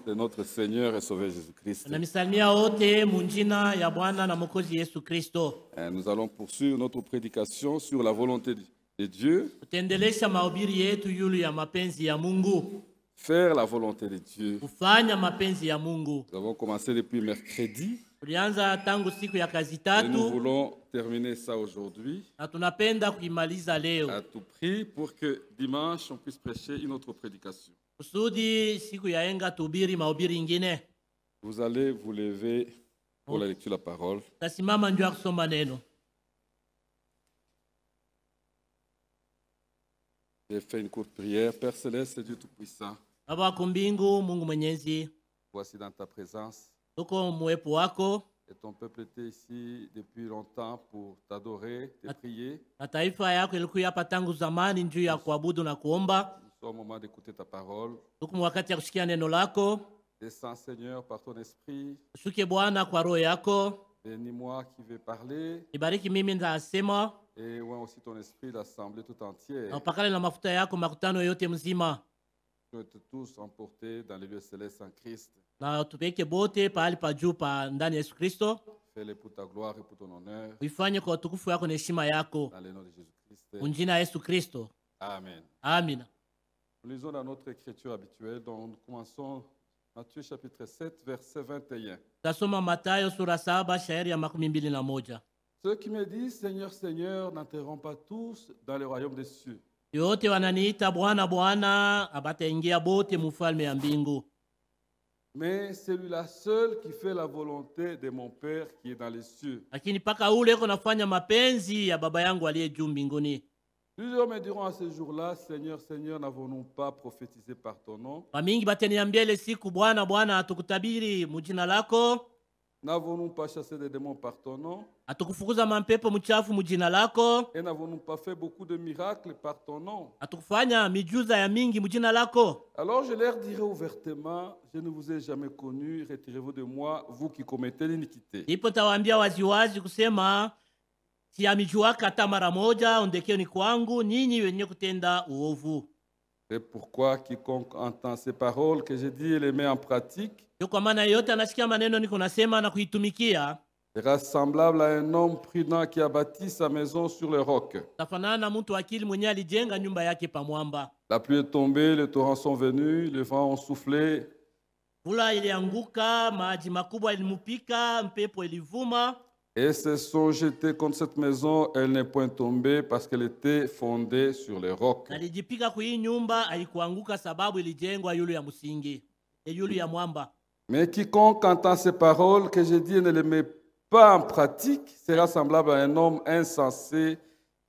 de notre Seigneur et Sauveur Jésus-Christ. Namisalimia wote munjina ya Bwana na Mwokozi Yesu Kristo. Nous allons poursuivre notre prédication sur la volonté de Dieu. Tutendelesha mahubiri yetu yulu ya mapenzi ya Mungu. Faire la volonté de Dieu. Kufanya mapenzi ya Mungu. Nous avons commencé depuis mercredi. Tulianza tangu siku ya kazi Et tatu. nous voulons terminer ça aujourd'hui. Na tunapenda kuimaliza leo. À tout prix pour que dimanche on puisse prêcher une autre prédication. Kusudi siku ya enga tubiri mahubiri ingine. Vous allez vous lever pour la lecture de la parole. Tasimama njoo kusoma neno. J'ai fait une courte prière. Père Céleste, Dieu Tout-Puissant, Baba kumbingu, Mungu Mwenyezi, voici dans ta présence. tuko mwepo wako. Et ton peuple était ici depuis longtemps pour t'adorer, te prier. Na taifa yako ilikuwa hapa tangu zamani njuu ya kuabudu na kuomba. Nous sommes au moment d'écouter ta parole. Tuko wakati ya kusikia neno lako. Descends, Seigneur, par ton esprit. Shuke Bwana kwa roho yako. Bénis-moi qui vais parler. Ibariki mimi ndasema. Et ouais, aussi ton esprit, l'assemblée tout entière. Na upakale na mafuta yako makutano yote mzima. Nous sommes tous emportés dans les lieux célestes en Christ. Na tupeke bote pahali pa juu pa ndani ya Yesu Kristo. Fais-le pour ta gloire et pour ton honneur. Uifanye kwa utukufu yako na heshima yako. Dans le nom de Jésus-Christ. Unjina Yesu Kristo. Amen. Amina. Nous lisons dans notre écriture habituelle, donc nous commençons Matthieu chapitre 7, verset 21. Tasoma Mathayo sura 7 shairi ya 21. Ceux qui me disent Seigneur, Seigneur n'entreront pas tous dans le royaume des cieux. Yote wananiita Bwana Bwana abataingia bote mufalme ya mbingu. Mais celui-là seul qui fait la volonté de mon Père qui est dans les cieux. Lakini paka ule uko nafanya mapenzi ya baba yangu aliye juu mbinguni. Plusieurs me diront à ce jour-là, Seigneur, Seigneur, n'avons-nous pas prophétisé par ton nom? Wamingi bataniambia ile siku Bwana Bwana atukutabiri mujina lako. N'avons-nous pas chassé des démons par ton nom? Atukufukuza mampepo mchafu mujina lako. Et n'avons-nous pas fait beaucoup de miracles par ton nom? Atukufanya mijuza ya mingi mujina lako. Alors je leur dirai ouvertement, je ne vous ai jamais connu, retirez-vous de moi, vous qui commettez l'iniquité. Ipo tawaambia waziwazi kusema siamijuaka hata mara moja, ondekeni kwangu ninyi wenye kutenda uovu. C'est pourquoi quiconque entend ces paroles que j'ai dit et les met en pratique Kwa maana yote anasikia maneno niko nasema na kuitumikia, sera semblable à un homme prudent qui a bâti sa maison sur le roc. tafanana na mtu akili mwenye alijenga nyumba yake pa mwamba. La pluie est tombée, les torrents sont venus, les vents ont soufflé. Mvula ilianguka, maji makubwa ilimupika, mpepo ilivuma. Et se sont jetés contre cette maison, elle n'est point tombée parce qu'elle était fondée sur les rocs. Alijipika kwa hii nyumba, haikuanguka sababu ilijengwa yulu ya msingi, yulu ya mwamba. Mais quiconque entend ces paroles que j'ai dit et ne les met pas en pratique sera semblable à un homme insensé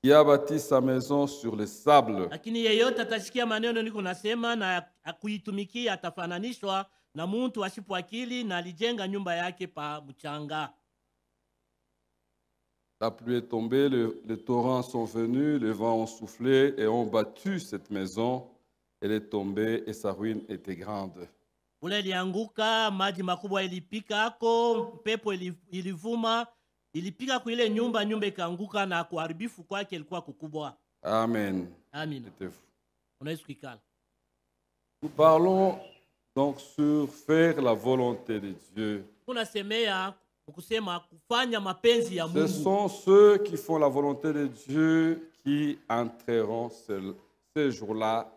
qui a bâti sa maison sur le sable. Lakini yeyote atashikia maneno niko nasema na akuitumikia atafananishwa na mtu asipo akili na alijenga nyumba yake pa mchanga. La pluie est tombée, les torrents sont venus, les vents ont soufflé et ont battu cette maison. Elle est tombée et sa ruine était grande. Ule ilianguka, maji makubwa ilipika ako, pepo ilivuma, ilipika kwa ile nyumba, nyumba ikaanguka na kuharibifu kwake ilikuwa kukubwa. Amen. Amen. Unaweza kuikala. Nous parlons donc sur faire la volonté de Dieu. Tunasemea kusema kufanya mapenzi ya Mungu. Ce sont ceux qui font la volonté de Dieu qui entreront ce jour-là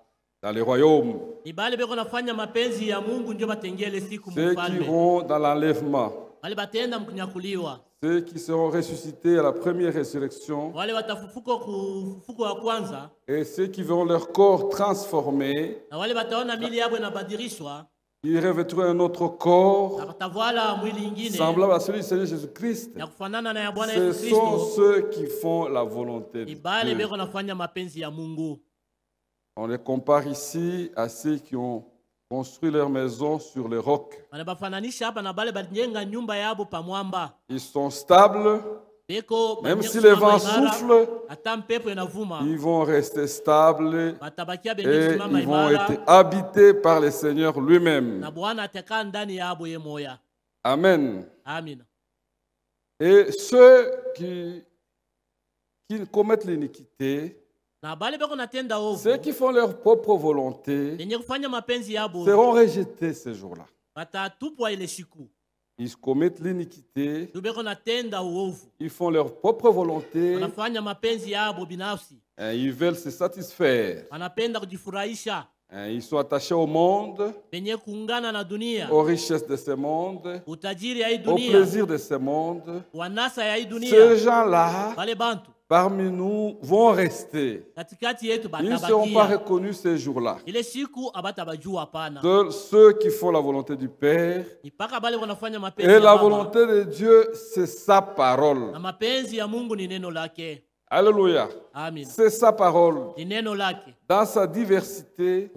dans le royaume. Ni bale beko nafanya mapenzi ya Mungu ndio batengele siku Ceux qui mfalme. iront dans l'enlèvement. Wale batenda mkunyakuliwa. Ceux qui seront ressuscités à la première résurrection. Wale watafufuka kufufuko wa kwanza. Et ceux qui verront leur corps transformé. Na wale bataona mili yabo inabadirishwa. Ils revêtront un autre corps semblable à celui du Seigneur Jésus-Christ. Ce sont ceux qui font la volonté de Dieu. On les compare ici à ceux qui ont construit leur maison sur les rocs. Ils sont stables. Même si les vents soufflent, ils vont rester stables et ils vont être habités par le Seigneur lui-même. Amen. Et ceux qui commettent l'iniquité, ceux qui font leur propre volonté, seront rejetés ce jour-là. Ils commettent l'iniquité. Ils font leur propre volonté. Et ils veulent se satisfaire. Ils sont attachés au monde, aux richesses de ce monde, au plaisir de ce monde. Ces gens-là, parmi nous, vont rester. Ils ne seront pas reconnus ces jours-là. De ceux qui font la volonté du Père. Et la volonté de Dieu, c'est sa parole. Alléluia. C'est sa parole. Dans sa diversité.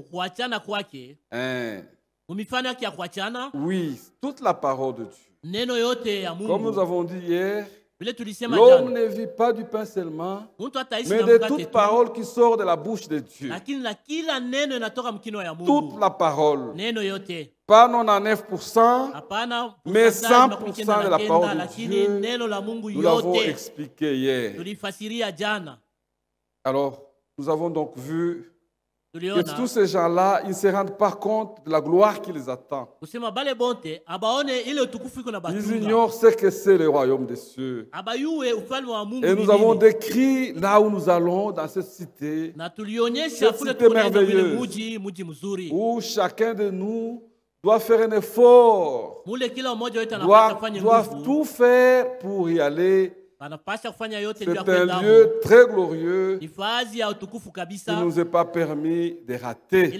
Oui, toute la parole de Dieu. Comme nous avons dit hier, l'homme ne vit pas du pain seulement, mais de toute parole qui sort de la bouche de Dieu. Toute la parole. Pas 99%, mais 100% de la parole de Dieu. Nous l'avons expliqué hier. Alors, nous avons donc vu que tous ces gens-là, ils ne se rendent pas compte de la gloire qui les attend. Ils ignorent ce que c'est le royaume des cieux. Et nous avons décrit là où nous allons, dans cette cité merveilleuse, où chacun de nous doit faire un effort, doit tout faire pour y aller. C'est un lieu très glorieux qui ne nous est pas permis de rater.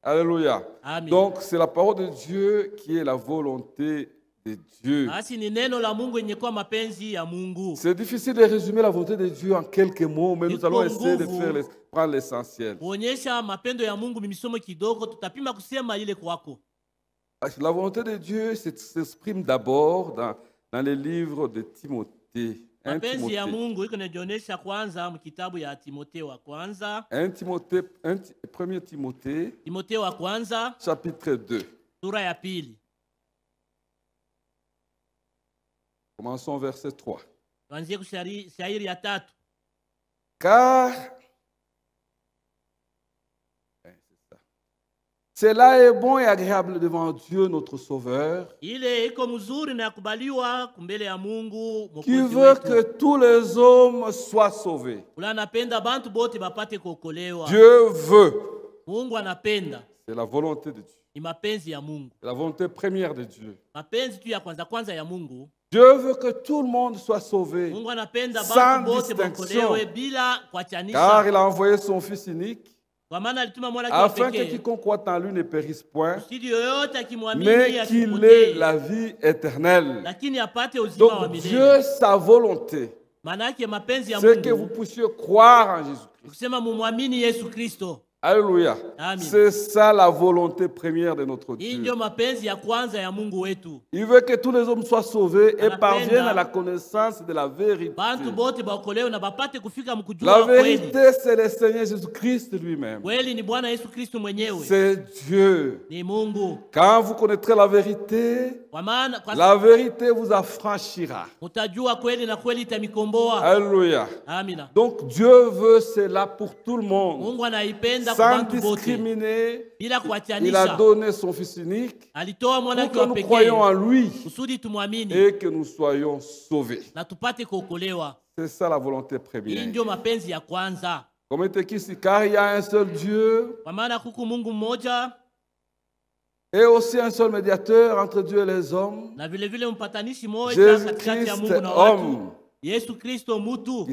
Alléluia. Donc c'est la parole de Dieu qui est la volonté de Dieu. C'est difficile de résumer la volonté de Dieu en quelques mots, mais nous allons essayer de prendre l'essentiel. La volonté de Dieu s'exprime d'abord dans les livres de Timothée. 1 Timothée, chapitre 2. Commençons verset 3. Car cela est bon et agréable devant Dieu notre Sauveur, qui veut que tous les hommes soient sauvés. Dieu veut. C'est la volonté de Dieu. C'est la volonté première de Dieu. Dieu veut que tout le monde soit sauvé, sans distinction, car il a envoyé son Fils unique, afin que quiconque croit en lui ne périsse point, mais qu'il ait la vie éternelle. Donc Dieu, sa volonté, c'est que vous puissiez croire en Jésus-Christ. Alléluia. C'est ça la volonté première de notre Dieu. Il veut que tous les hommes soient sauvés et parviennent à la connaissance de la vérité. La vérité, c'est le Seigneur Jésus-Christ lui-même. C'est Dieu. Quand vous connaîtrez la vérité vous affranchira. Alléluia. Donc Dieu veut cela pour tout le monde. Sans discriminer, il a donné son Fils unique pour que nous croyions en lui et que nous soyons sauvés. C'est ça la volonté première. Comme est écrit ici, car il y a un seul Dieu et aussi un seul médiateur entre Dieu et les hommes, Jésus-Christ, homme. Il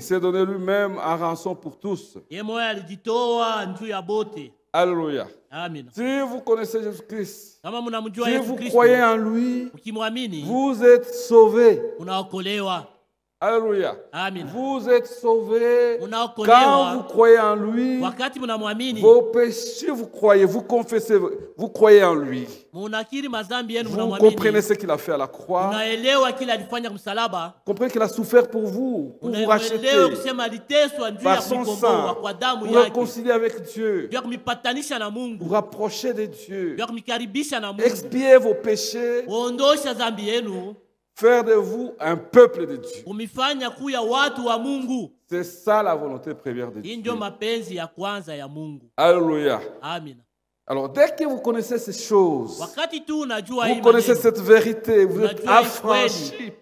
s'est donné lui-même en rançon pour tous. Alléluia. Si vous connaissez Jésus-Christ, si vous croyez en lui, vous êtes sauvés. Alléluia. Vous êtes sauvés quand vous croyez en lui. Vos péchés, vous croyez, vous confessez, vous croyez en lui. Vous comprenez ce qu'il a fait à la croix. Vous comprenez qu'il a souffert pour vous racheter par son sang, pour réconcilier avec Dieu, pour rapprocher de Dieu, expier vos péchés, faire de vous un peuple de Dieu. C'est ça la volonté première de Dieu. Alléluia. Alors, dès que vous connaissez ces choses, wakati tu unajua vous connaissez cette vérité, vous êtes affranchis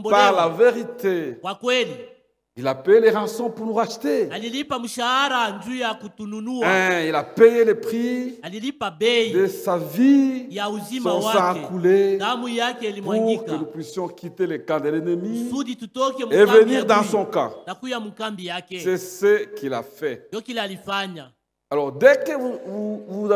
par la vérité. kwa kweli, Il a payé les rançons pour nous racheter. alilipa mshahara njuu ya kutununua. Il a payé le prix Alilipa bei de sa vie, ya uzima son sang wake, coulé, damu yake pour que ilimwangika nous puissions quitter le camp de l'ennemi kusudi tutoke et mkambi venir ya dans adui son camp. na kuya mkambi yake. C'est ce qu'il a fait. Ndio kile alifanya. Alors, dès que vous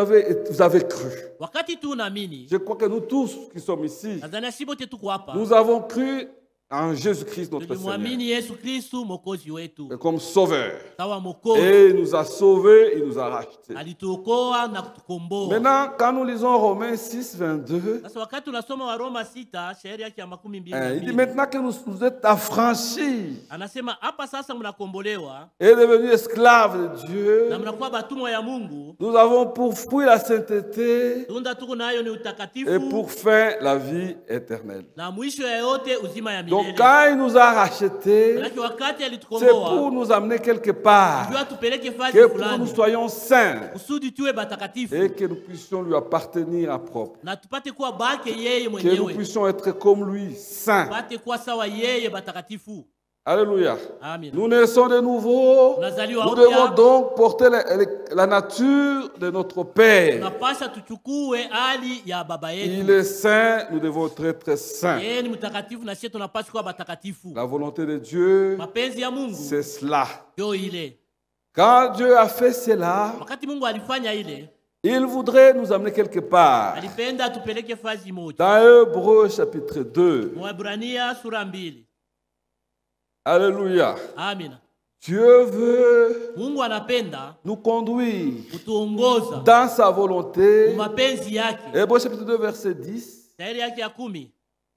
avez cru, Wakati tu unaamini, je crois que nous tous qui sommes ici, nadhani sisi wote tuko hapa, nous avons cru en Jésus-Christ, notre Seigneur, tulimwamini Yesu Kristu mwokozi wetu comme sauveur. sawa mwokozi. Et il nous a sauvés, il nous a rachetés. Alituokoa na kutukomboa. Maintenant, quand nous lisons Romains 6, 22, Sasa wakati unasoma wa Roma 6 shairi yake ya 22, il dit maintenant que vous êtes affranchis anasema hapa sasa mnakombolewa et devenus esclaves de Dieu, na mnakuwa batumwa ya Mungu. nous avons pour fruit la sainteté Tunda tuko nayo ni et utakatifu pour fin la vie éternelle. na mwisho ya yote uzima ya milele. Donc quand il nous a rachetés, Lakini wakati c'est alitukomboa pour nous amener quelque part, ndio atupeleke fazi que pour que nous fulani soyons saints kusudi tuwe batakatifu et que nous puissions lui appartenir à propre. na tupate kuwa bake yeye Que nous mwenyewe, puissions être comme lui, saints. tupate kuwa sawa yeye batakatifu. Alléluia. Amen. Nous naissons de nouveau. Tunazaliwa Nous upya. devons donc porter la nature de notre Père. Tunapasha tuchukue hali ya baba Il yetu. est saint, nous devons être très saints. Yeye ni mtakatifu na sisi tunapaswa kuwa batakatifu. La volonté de Dieu, Mapenzi ya Mungu c'est cela. ndio ile. Quand Dieu a fait cela, Wakati Mungu alifanya ile, il voudrait nous amener quelque part. alipenda tupeleke fazi moja. Dans Hébreux chapitre 2. Mwaebrania sura 2. Alléluia. Amina. Dieu veut Mungu anapenda nous conduire kutuongoza dans sa volonté. mapenzi yake. Hébreux chapitre 2 verset 10. Shairi yake ya 10.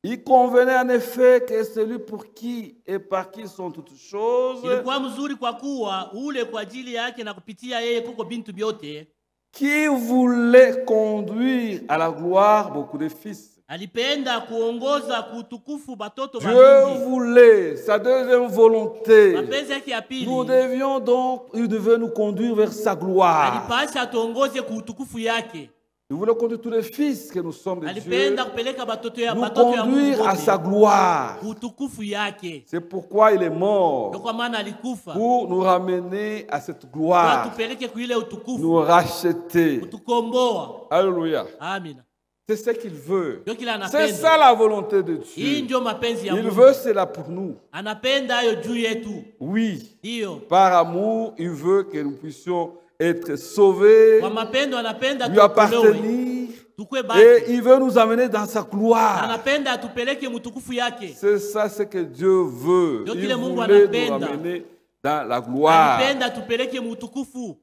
Il convenait en effet que celui pour qui et par qui sont toutes choses, Ilikuwa mzuri kwa kuwa ule kwa ajili yake na kupitia yeye kuko bintu vyote. qui voulait conduire à la gloire beaucoup de fils. Alipenda kuongoza kutukufu batoto Dieu bamingi. voulait, sa deuxième volonté. Mapenzi yake ya pili, Nous devions donc, il devait nous conduire vers sa gloire. alipasha tuongoze kutukufu yake. Il voulait conduire tous les fils que nous sommes de Dieu, Alipenda kupeleka batoto ya nous Mungu conduire à sa gloire. kutukufu yake. C'est pourquoi il est Ndio mort, kwa maana alikufa pour nous ramener à cette kwa gloire, tupeleke kuile utukufu, nous racheter. kutukomboa. Alléluia. Amina. C'est ce qu'il veut. Ndio kila C'est anapenda. ça la volonté de Hii Dieu. ndio mapenzi ya Il Mungu. veut cela pour nous. Anapenda hayo juu yetu. Oui, Ndio. par amour, il veut que nous puissions être sauvés, Kwa mapendo anapenda lui tuokolewe. appartenir, Tukue et baki. il veut nous amener dans sa gloire. Anapenda atupeleke mtukufu yake. C'est ça ce que Dieu veut. Ndio Il kile Mungu voulait nous anapenda. ramener dans la gloire. Anapenda atupeleke mtukufu.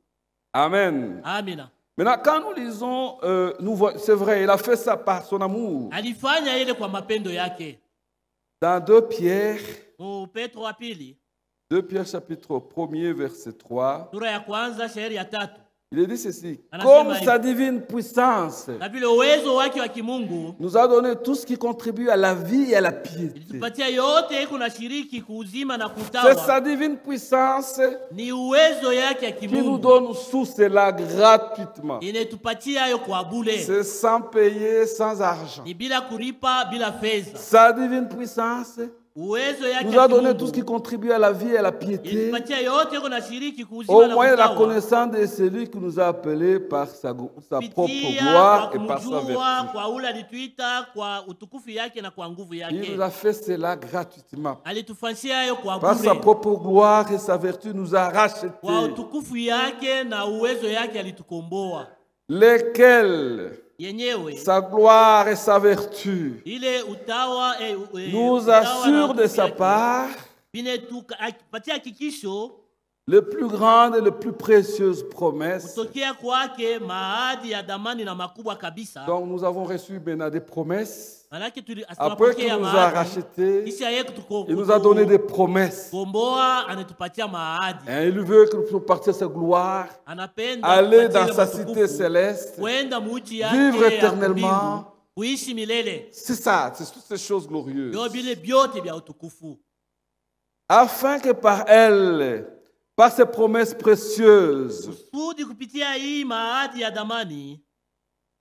Amen. Amina. Maintenant, quand nous lisons, c'est vrai, il a fait ça par son amour. Alifanya ile kwa mapendo yake. Dans 2 Pierre, Petro wa pili, 2 Pierre chapitre 1er, verset 3, sura ya kwanza shairi ya 3. il dit ceci. Anasema Comme hivi. sa divine puissance Na vile uwezo wake wa kimungu nous a donné tout ce qui contribue à la vie et à la piété. ilitupatia yote iko na shiriki kuuzima na C'est kutawa. sa divine puissance Ni uwezo yake ya qui nous kimungu donne tout cela gratuitement. inetupatia hayo kwa bure. C'est sans payer, sans argent. Ni bila kulipa, bila fedha. Sa divine puissance Uwezo yake nous ya a donné tout ce qui kimungu contribue à la vie et à la piété ilitupatia yote iko na shiriki kuuzima au na moyen de la kutawa. connaissance de celui qui nous a appelés par sa propre Kupitia gloire kwa et par sa kumjua, vertu. kwa ule alituita kwa utukufu yake na kwa nguvu Il yake. nous a fait cela gratuitement. Alitufanyia hayo kwa Par sa bure. propre gloire et sa vertu nous a Kwa rachetés, utukufu yake na uwezo yake alitukomboa. lesquels Yenyewe sa gloire et sa vertu ile utawa nous utawa na assurent de utukufu sa yake part patia hakikisho les plus grandes et les plus précieuses promesses. kutokea kwake maahadi ya damani na makubwa kabisa. Donc nous avons reçu maintenant des promesses. Manake Après qu'il tunapokea nous a maahadi rachetés, kisha yeye il nous a donné des promesses. komboa, anatupatia maahadi. Et il veut que nous puissions partir de sa gloire, Anapenda aller kupatia dans ile sa matukufu, cité céleste, kwenda muji yake vivre ya éternellement. mbingu, kuishi milele. C'est ça, c'est toutes ces choses glorieuses. Ndio vile vyote vya utukufu, Afin que par elles, par ces promesses précieuses, kusudi kupitia hii maahadi ya damani,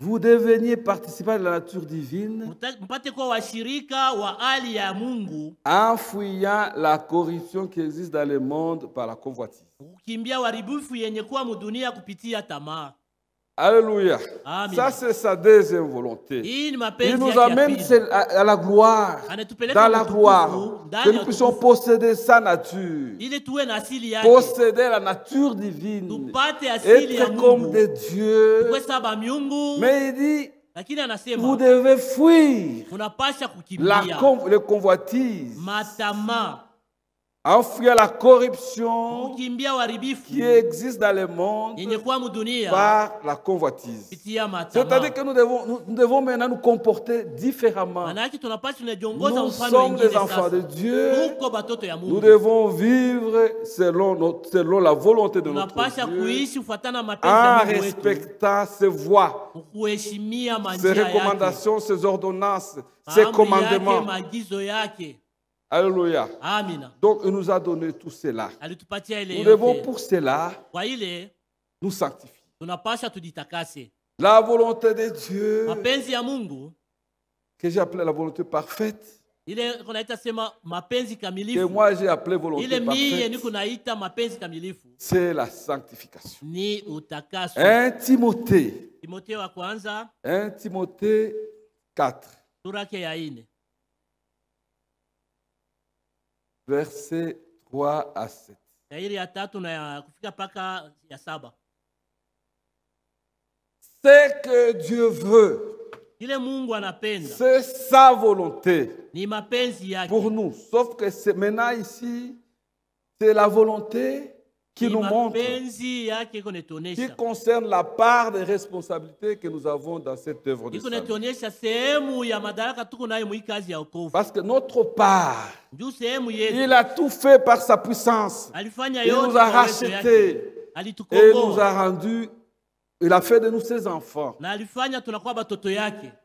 vous deveniez participants de la nature divine en fuyant la corruption qui existe dans le monde par la convoitise. Alléluia. Ça, c'est sa deuxième volonté. Il nous amène à la gloire, dans la gloire, que nous puissions posséder sa nature, posséder la nature divine, être comme des dieux. Mais il dit, vous devez fuir les convoitises, en fuyant la corruption qui existe dans le monde par la convoitise. C'est-à-dire que nous devons maintenant nous comporter différemment. Nous sommes des enfants de Dieu. Nous devons vivre selon la volonté de notre Dieu, en respectant ses voies, ses recommandations, ses ordonnances, ses commandements. Alléluia. Donc, il nous a donné tout cela. Nous devons pour cela nous sanctifier. La volonté de Dieu, que j'ai appelé la volonté parfaite, que moi j'ai appelé volonté parfaite, c'est la sanctification. 1 Timothée 4. Versets 3 à 7. Ce que Dieu veut, c'est sa volonté pour nous. Sauf que maintenant ici, c'est la volonté qui nous montre, qui concerne la part de responsabilité que nous avons dans cette œuvre de salut. Parce que notre part, il a tout fait par sa puissance. Il nous a rachetés et nous a rendus. Il a fait de nous ses enfants.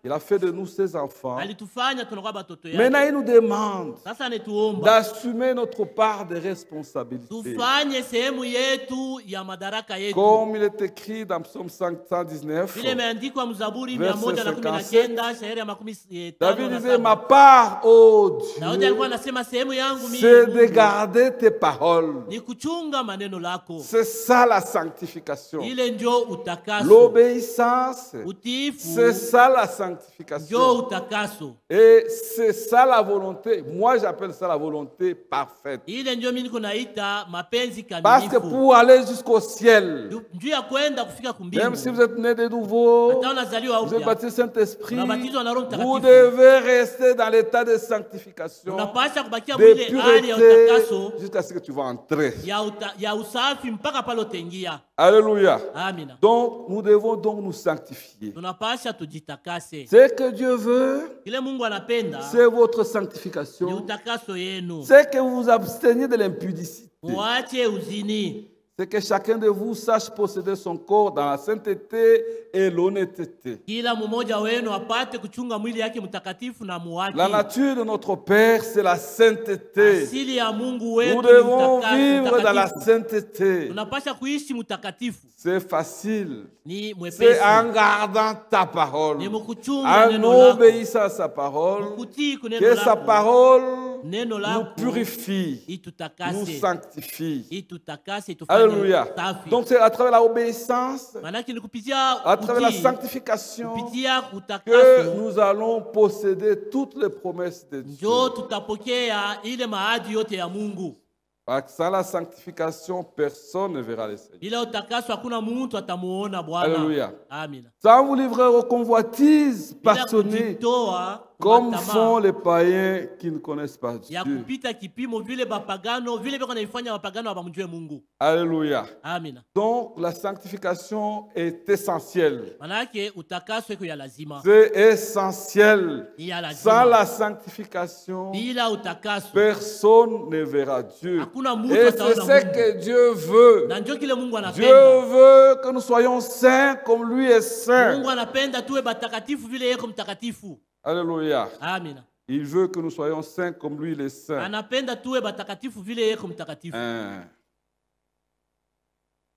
Il a fait de nous ses enfants. Maintenant, il nous demande d'assumer notre part de responsabilité. Comme il est écrit dans Psaume 119, verset 57, David disait, ma part, ô Dieu, c'est de garder tes paroles. C'est ça la sanctification. L'obéissance, c'est ça la sanctification. Et c'est ça la volonté. Moi, j'appelle ça la volonté parfaite. Parce que pour aller jusqu'au ciel, même si vous êtes né de nouveau, vous êtes baptisé Saint-Esprit, vous devez rester dans l'état de sanctification, de pureté, jusqu'à ce que tu vas entrer. Alléluia. Donc, nous devons donc nous sanctifier. Ce que Dieu veut, c'est votre sanctification. C'est que vous vous absteniez de l'impudicité. C'est que chacun de vous sache posséder son corps dans la sainteté et l'honnêteté. La nature de notre Père, c'est la sainteté. Nous devons vivre dans la sainteté. C'est facile. C'est en gardant ta parole, en obéissant à sa parole, que sa parole nous purifie, nous sanctifie. Alléluia. Donc c'est à travers l'obéissance, à travers la sanctification, que nous allons posséder toutes les promesses de Dieu. Parce que sans la sanctification, personne ne verra le Seigneur. Alléluia. Sans vous livrer aux convoitises passionnées, comme font les païens qui ne connaissent pas Dieu. Alléluia. Donc la sanctification est essentielle. C'est essentiel. Sans la sanctification, personne ne verra Dieu. Et c'est ce que Dieu veut. Dieu veut que nous soyons saints comme lui est saint. Alléluia. Il veut que nous soyons saints comme lui il est saint.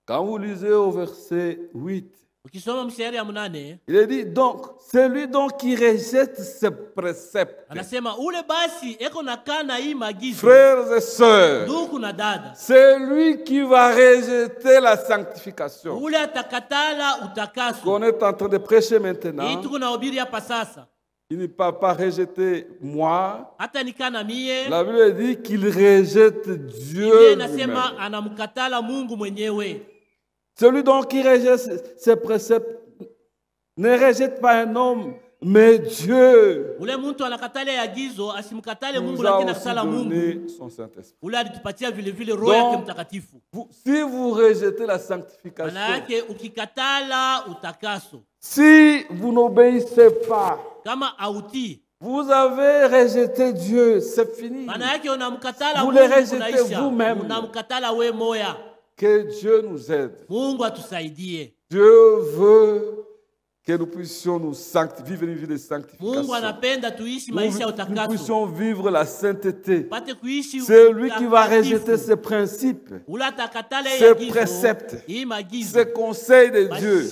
Quand vous lisez au verset 8, Il est dit donc, celui donc qui rejette ses préceptes. Frères et sœurs, c'est lui qui va rejeter la sanctification. Qu'on est en train de prêcher maintenant. Il ne peut pas rejeter moi. La Bible dit qu'il rejette Dieu lui-même. Celui donc qui rejette ses préceptes ne rejette pas un homme, mais Dieu. Nous a aussi donné son Saint-Esprit. Donc, si vous rejetez la sanctification, si vous n'obéissez pas, vous avez rejeté Dieu, c'est fini. Vous le rejetez vous-même. Que Dieu nous aide. Dieu veut que nous puissions vivre une vie de sanctification. Nous puissions vivre la sainteté. C'est lui qui va rejeter ses principes, ses préceptes, ses conseils de Dieu.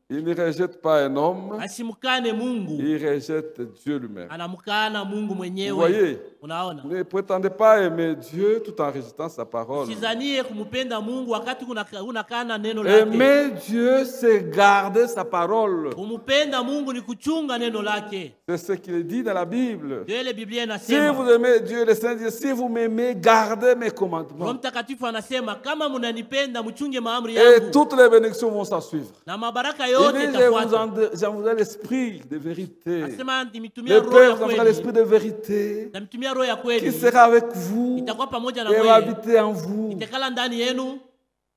Il ne rejette pas un homme, il rejette Dieu lui-même. Vous voyez, vous ne prétendez pas aimer Dieu tout en rejetant sa parole. Aimer Dieu, c'est garder sa parole. C'est ce qu'il dit dans la Bible. Si vous aimez Dieu, le Saint dit, si vous m'aimez, gardez mes commandements. Et toutes les bénédictions vont s'en suivre. Il dit, je vous ai l'esprit de vérité. Le Père vous enverra l'esprit de vérité qui sera avec vous et va habiter en vous.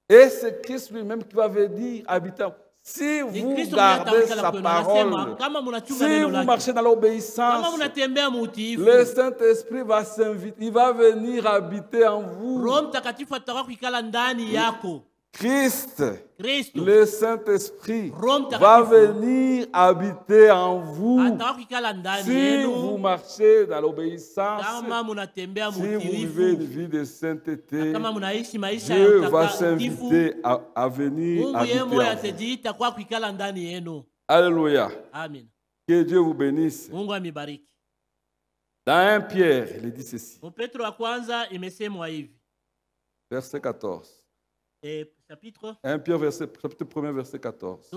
Et c'est Christ lui-même qui va venir habiter en vous. Si vous gardez sa parole, si vous marchez dans l'obéissance, le Saint-Esprit va s'inviter, il va venir habiter en vous. Christ, le Saint-Esprit, va venir habiter en vous si vous marchez dans l'obéissance, si vous vivez une vie de sainteté. Dieu va s'inviter à venir habiter en vous. Alléluia. Que Dieu vous bénisse. Dans 1 Pierre, il dit ceci. Verset 14. Chapitre 1 Pierre, chapitre 1, verset 14.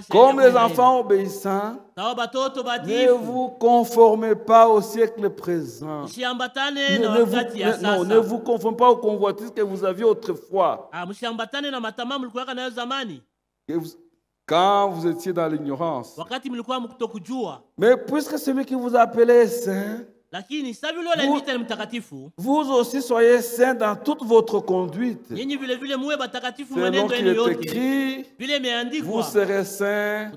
Comme les enfants obéissants, ne vous conformez pas au siècle présent. Ne vous conformez pas aux convoitises que vous aviez autrefois. Quand vous étiez dans l'ignorance. Mais puisque celui qui vous appelait est saint, vous aussi soyez saints dans toute votre conduite. Selon qu'il est écrit, vous serez saints,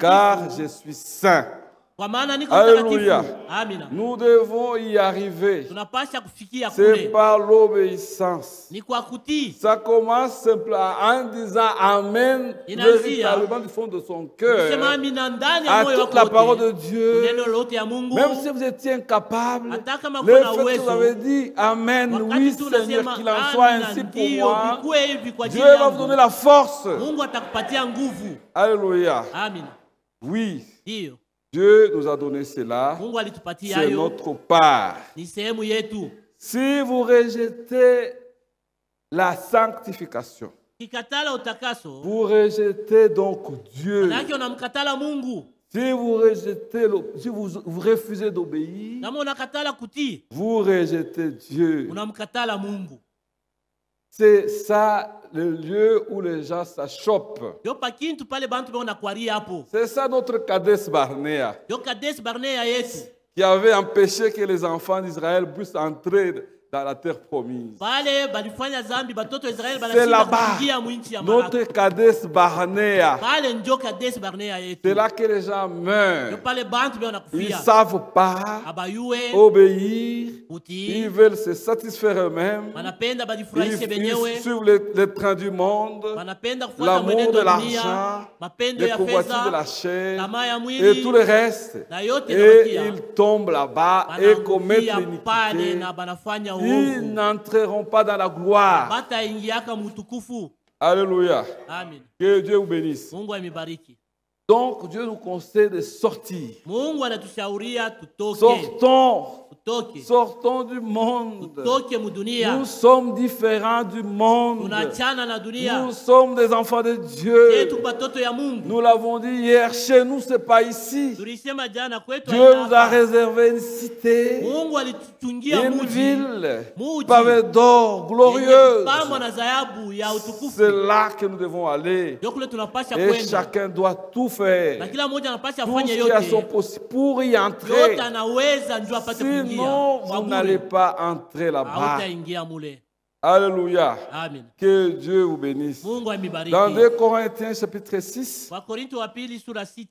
car je suis saint. Alléluia. Nous devons y arriver. C'est par l'obéissance. Ça commence simplement en disant Amen, véritablement du fond de son cœur, à toute la parole de Dieu. Même si vous étiez incapable, le fait que vous avez dit Amen, oui Seigneur, qu'il en soit ainsi pour moi, Dieu va vous donner la force. Alléluia. Oui. Dieu nous a donné cela, c'est notre part. Si vous rejetez la sanctification, vous rejetez donc Dieu. Si vous rejetez, si vous refusez d'obéir, vous rejetez Dieu. C'est ça le lieu où les gens s'achoppent. C'est ça notre Kadesh Barnea, qui avait empêché que les enfants d'Israël puissent entrer dans la terre promise. C'est là-bas, notre Kadesh Barnea. C'est là que les gens meurent. Ils ne savent pas obéir. Ils veulent se satisfaire eux-mêmes. Ils suivent les trains du monde, l'amour de l'argent, les convoitises de la chair et tout le reste. Et ils tombent là-bas et commettent l'iniquité. Ils n'entreront pas dans la gloire. Alléluia. Amen. Que Dieu vous bénisse. Mungu amibariki. Donc Dieu nous conseille de sortir. Mungu anatushauri tutoke. Sortons du monde. Tutoke mudunia. Nous sommes différents du monde. Tunachana na dunia. Nous sommes des enfants de Dieu. Yetu batoto ya Mungu. Nous l'avons dit hier, chez nous c'est pas ici. Tulisema jana kwetu Dieu nous a réservé une cité, Mungu alitutungia une muji. ville pavée d'or, glorieuse. Pambo na dhahabu ya utukufu. C'est là que nous devons aller. Dokule tunapasha Et kwenda. chacun doit tout faire. Na kila mmoja anapasha Tout afanye ce qui a son yote. possible pour y entrer. Yote anaweza ndio apate kuingia. Sinon, vous n'allez pas entrer là-bas. Hautaingia mule. Alléluia. Amen. Que Dieu vous bénisse. Mungu amibariki. Dans 2 Corinthiens chapitre 6, Wakorintho wa pili sura 6.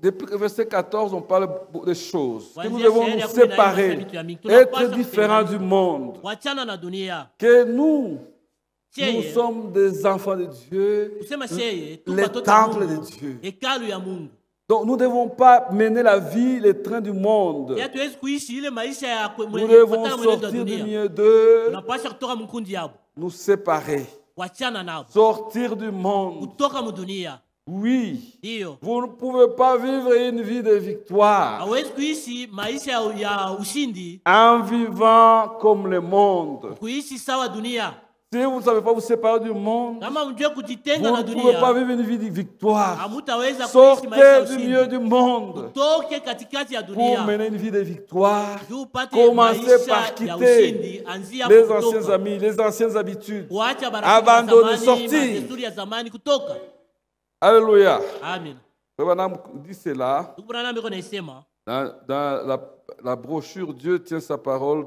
depuis le verset 14, on parle de choses. Que nous Kuanzia devons shairi nous ya 14 séparer, vitu ya mingi. être Tunapaswa différents du kutenganisha. monde. Wachana na dunia. Que nous Sheye, sommes des enfants de Dieu, kusema sheye, tu les batoto ya temples de Mungu, Dieu. hekalu ya Mungu. Donc nous ne devons pas mener la vie, les trains du monde. Ya tuwezi kuishi ile maisha ya Nous devons kufuatana mwenendo wa sortir du dunia. milieu d'eux, Tunapaswa kutoka mkundi yabo. nous séparer, Wachana nabo. sortir du monde. Kutoka mudunia. Oui, Ndio. vous ne pouvez pas vivre une vie de victoire Hawezi kuishi maisha ya ushindi, en vivant comme le monde. kuishi sawa dunia. Si vous ne savez pas vous séparer du monde, Kama mjue vous kujitenga na ne pouvez pas dunia, vivre une vie de victoire. hamutaweza kuishi maisha ya Sortez du milieu ushindi. du monde Toke katikati ya pour dunia. mener une vie de victoire. Juu upate Commencez par maisha ya quitter ushindi, anzia les kutoka. anciens amis, les anciennes habitudes. Kuacha baraka Abandonner, za zamani, sortir. desturi ya zamani kutoka. Alléluia. Amen. Frère Branham dit cela Ndugu Branham biko naisema dans la brochure Dieu tient sa parole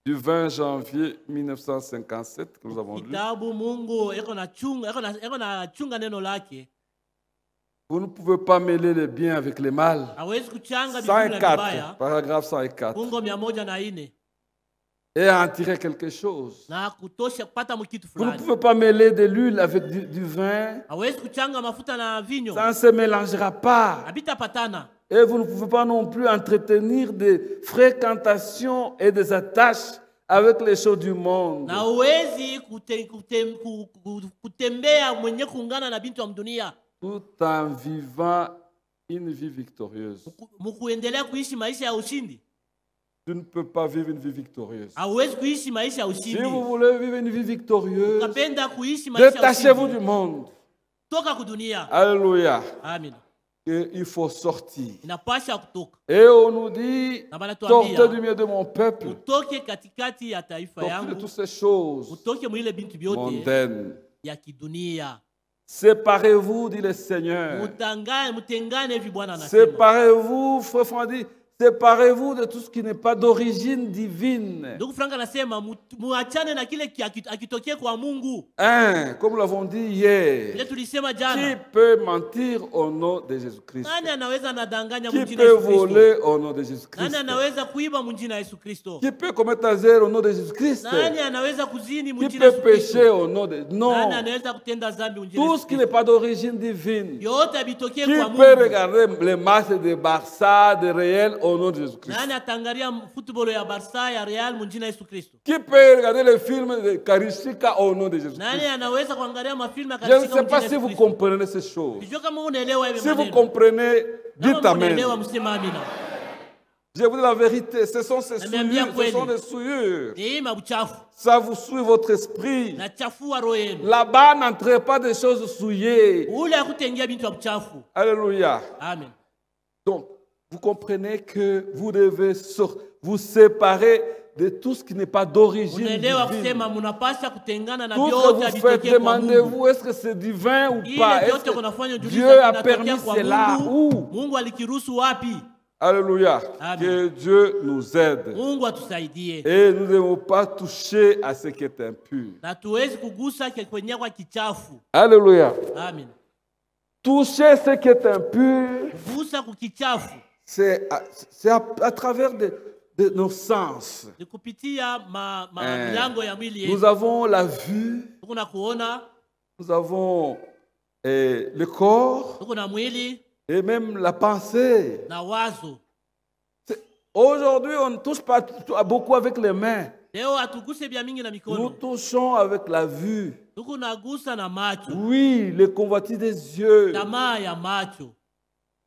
du 20 janvier 1957 que nous avons lu. kitabu Mungu eko na chunga neno lake. Vous ne pouvez pas mêler le bien avec le mal. Hawezi kuchanga vizuri na vibaya. 104, paragraphe 104. Fungo 104. Et en tirer quelque chose. Na kutosha kupata mkitu Vous ne fulani. pouvez pas mêler de l'huile avec du vin. Hawezi kuchanga mafuta na vinyo. Ça ne se mélangera pas. Habitapatana. Et vous ne pouvez pas non plus entretenir des fréquentations et des attaches avec les choses du monde. Na hawezi kutembea mwenye kuungana na bintu wa dunia. Tout en vivant une vie victorieuse. Mkuendelea kuishi maisha ya ushindi. Tu ne peux pas vivre une vie victorieuse. Hawezi kuishi maisha ya Si ushindi. vous voulez vivre une vie victorieuse, Ukapenda kuishi maisha ya détachez-vous ushindi. du monde. Toka kudunia. Alléluia. Amen. Il faut sortir. Inapasha kutoka. Et on nous dit, Na banatuambia, sortez du milieu de mon peuple. utoke katikati ya taifa Sortez de yangu. toutes ces choses Utoke mwile bintu vyote mondaines. ya kidunia. Séparez-vous, dit le Seigneur. Mutengane hivi Bwana anasema. Séparez-vous, frère Frandy, séparez-vous de tout ce qui n'est pas d'origine divine. Ndugu Frank anasema muachane na kile akitokea kwa Mungu. Comme nous l'avons dit hier, Ile tulisema qui jana. peut mentir au nom de Jésus-Christ? Nani anaweza nadanganya Qui mjina peut Yesu Kristo? voler au nom de Jésus-Christ? Nani anaweza kuiba mjina Yesu Kristo? Qui peut commettre un zèle au nom de Jésus-Christ? Nani anaweza kuzini Qui mjina peut Yesu Kristo? pécher au nom de... Non. Nani anaweza kutenda dhambi mjina Tout Yesu ce qui n'est Kristo? pas d'origine divine. Yote abitokee Qui kwa peut Mungu. regarder les matchs de Barça, de Real au nom de Jésus-Christ? Nani atangalia football ya Barca ya Real mjina Yesu Kristo? Qui peut regarder les films de Karishika au nom de Jésus-Christ? Nani anaweza kuangalia mafilmu Je ne katika sais pas mjina si Yesu vous Kristo? comprenez ces choses. Sijui kama unaelewa hivi Si vous maneno. comprenez, dites Kama Amen. unaelewa msema amina. Je vous dis la vérité, ce sont ces Nimeambia souillures, ce sont kweli. des souillures. Ni mabuchafu. Ça vous souille votre esprit. Na chafua roho yenu. Là-bas, n'entrez pas des choses souillées. Ule akutengia bintu ya buchafu. Alléluia. Amen. Donc, vous comprenez que vous devez vous séparer de tout ce qui n'est pas d'origine Unaelewa divine. kusema mnapasha kutengana na Tout ce vyote que vous faites, vitokee kwa Mungu. demandez-vous, est-ce que c'est divin ou Ile pas? Est-ce vyote que kunafanya Dieu ujiulize a kinatokea permis kwa cela? Mungu. Où? Mungu alikiruhusu wapi? Alléluia. Amen. Que Dieu nous aide. Mungu atusaidie. Et nous ne devons pas toucher à ce qui est impur. Na tuwezi kugusa kwenye kwa kichafu. Alléluia. Amen. Toucher ce qui est impur, Kugusa kukichafu. c'est à travers de nos sens. Ni kupitia milango ya mwili Nous yetu. avons la vue, Tuko na kuona, nous avons le corps tuko na mwili et même la pensée. na wazo. Aujourd'hui, on ne touche pas beaucoup avec les mains. Nous touchons avec la vue. Oui, les convoitises des yeux.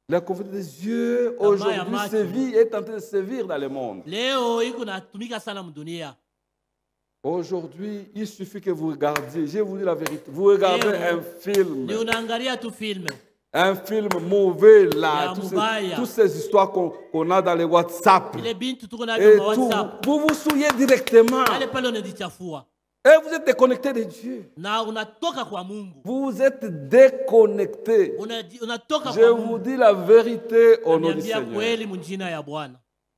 La convoitise des yeux aujourd'hui est en train de sévir dans le monde. Aujourd'hui, il suffit que vous regardiez. Je vais vous dire la vérité. Vous regardez un film. Un film mauvais là, toutes ces histoires qu'on a dans les WhatsApp. Et tout, vous vous souvenez directement. Et vous êtes déconnecté de Dieu. Vous êtes déconnecté. Je vous dis la vérité au nom du Seigneur.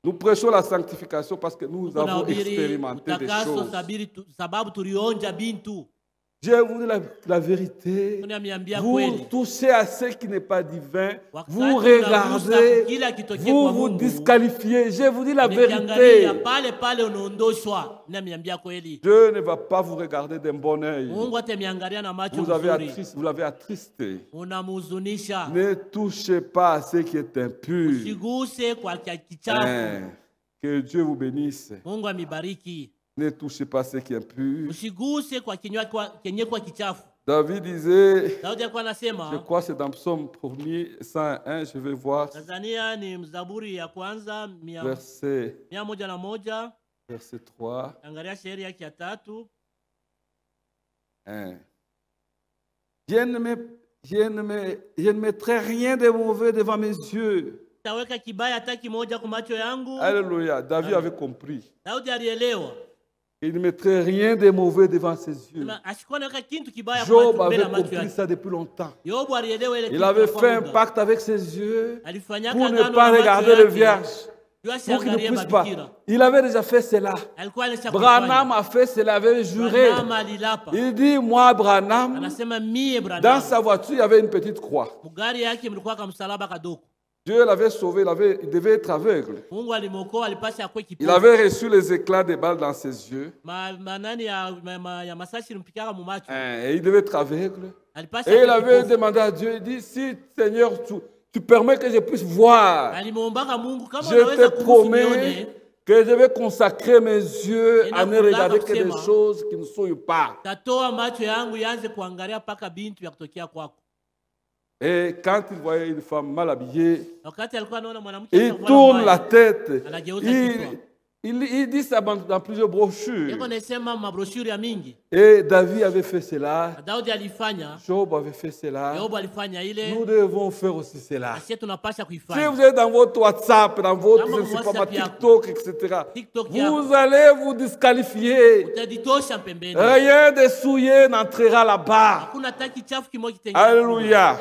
Nous prêchons la sanctification parce que nous avons expérimenté des choses. Je vous dis la vérité. Vous touchez à ce qui n'est pas divin. Vous regardez. Vous vous disqualifiez. Je vous dis la vérité. Dieu ne va pas vous regarder d'un bon œil. Vous l'avez attristé. Ne touchez pas à ce qui est impur. Que Dieu vous bénisse. Ne touchez pas ce qui est impur. David disait, je crois que c'est dans Psaume 101, je vais voir. Verset 3. Je ne mettrai rien de mauvais devant mes yeux. Alléluia. David avait compris. Il ne mettrait rien de mauvais devant ses yeux. Job avait compris ça depuis longtemps. Il avait fait un pacte avec ses yeux pour ne pas regarder les vierges. Pour qu'il ne puisse pas. Il avait déjà fait cela. Branham a fait cela, avait juré. Il dit, moi, Branham, dans sa voiture, il y avait une petite croix. Dieu l'avait sauvé, il devait être aveugle. Il avait reçu les éclats des balles dans ses yeux. Et il devait être aveugle. Et il avait demandé à Dieu, il dit, si Seigneur, tu permets que je puisse voir, je te promets que je vais consacrer mes yeux à ne regarder que des choses qui ne sont pas. Et quand il voyait une femme mal habillée, il tourne la tête. Il dit ça dans plusieurs brochures. Et David avait fait cela. Job avait fait cela. Nous devons faire aussi cela. Si vous êtes dans votre WhatsApp, dans votre TikTok, etc., vous allez vous disqualifier. Rien de souillé n'entrera là-bas. Alléluia.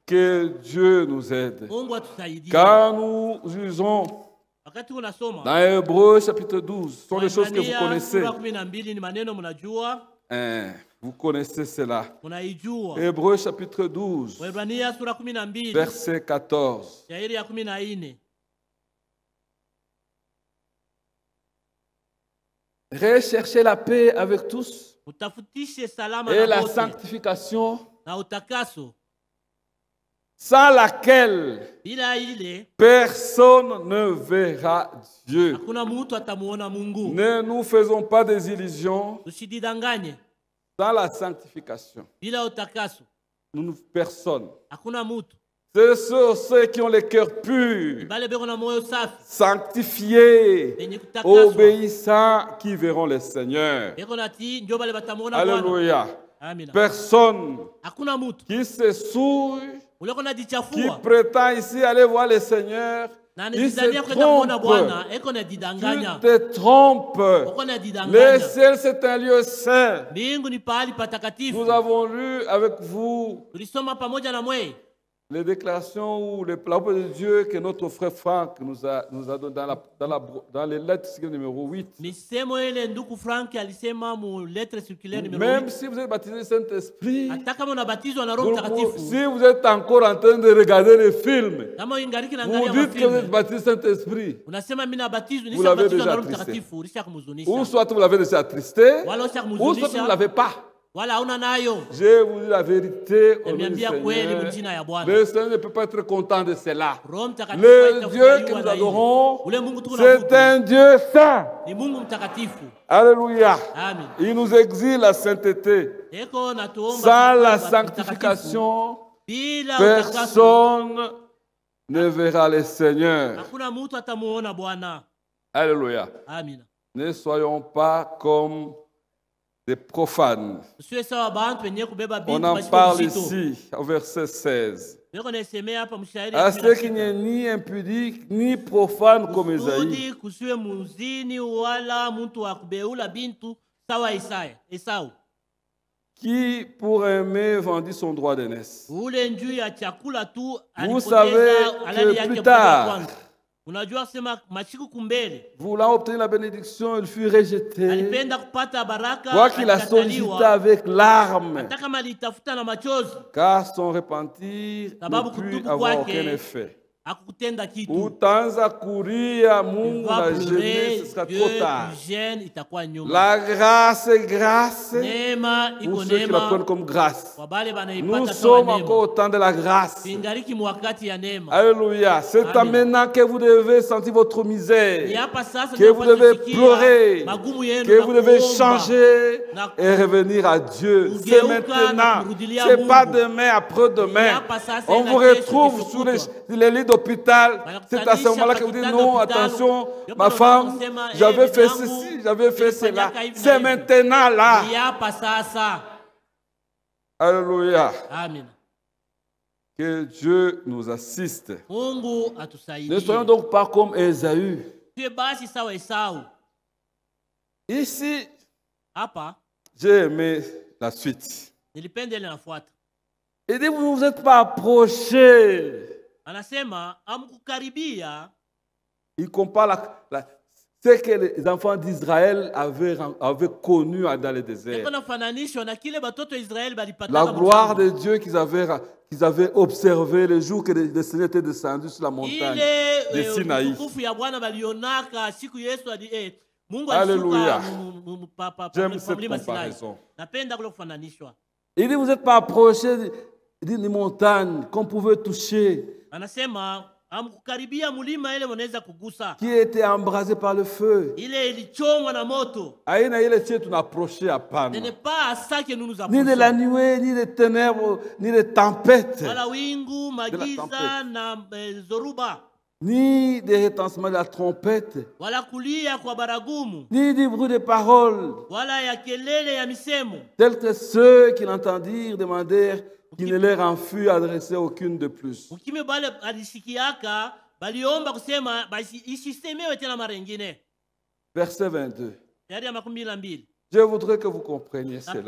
Que Dieu nous aide. Quand nous usons dans Hébreux chapitre 12, ce sont des choses que vous connaissez. Vous connaissez cela. Hébreux chapitre 12, verset 14. Recherchez la paix avec tous et la sanctification, sans laquelle personne ne verra Dieu. Ne nous faisons pas des illusions. Dans la sanctification, personne. Ce sont ceux qui ont le cœur pur, sanctifiés, obéissants, qui verront le Seigneur. Alléluia. Personne qui se souille, qui prétend ici aller voir le Seigneur, il se trompe. Tu te trompes. Le ciel, c'est un lieu saint. Nous avons lu avec vous les déclarations ou les paroles de Dieu que notre frère Franck nous a donné dans les lettres numéro 8. Même si vous êtes baptisé du Saint-Esprit, si vous êtes encore en train de regarder les films, vous dites que vous êtes baptisé du Saint-Esprit, vous l'avez déjà attristé. Ou soit vous l'avez déjà attristé, ou soit vous ne l'avez pas. Je vous dis la vérité au nom du Seigneur. Le Seigneur ne peut pas être content de cela. Le Dieu que nous adorons, c'est un Dieu saint. Alléluia. Il nous exige la sainteté. Sans la sanctification, personne ne verra le Seigneur. Alléluia. Ne soyons pas comme des profanes. On en parle ici, au verset 16. À ceux qui n'est ni impudique, ni profane comme Esaïe, qui pour aimer vendit son droit d'aînesse. Vous savez que plus tard, voulant obtenir la bénédiction, il fut rejeté. Quoi qu'il a sollicité avec larmes, car son repentir ne put avoir aucun effet. Utaanza kuria Mungu na jeunesse, ce sera trop tard. La grâce est grâce pour ceux qui la prennent comme grâce. Nous sommes encore au temps de la grâce. Alléluia. C'est maintenant que vous devez sentir votre misère, que vous devez pleurer, que vous devez changer et revenir à Dieu. C'est maintenant. Ce n'est pas demain, après-demain. On vous retrouve sous les lits d'hôpital. C'est à ce moment-là que vous dites non, attention, ma femme, j'avais fait ceci, j'avais fait cela. C'est maintenant là. Alléluia. Amen. Que Dieu nous assiste. Ne soyons donc pas comme Ésaü. Ici, j'ai aimé la suite. Il dit, vous ne vous êtes pas approchés. Il compare ce que les enfants d'Israël avaient connu dans le désert. La gloire de Dieu qu'ils avaient observé le jour que le Seigneur était descendu sur la montagne de Sinaï. Alléluia. J'aime cette comparaison. Il dit, vous n'êtes pas approchés d'une montagne qu'on pouvait toucher, qui était embrasée par le feu. Ni de la nuée, ni des ténèbres, ni des tempêtes, ni des retentissements de la trompette, ni du bruit des paroles, tels que ceux qui l'entendirent demandèrent qu'il ne leur en fut adressé aucune de plus. Verset 22. Je voudrais que vous compreniez cela.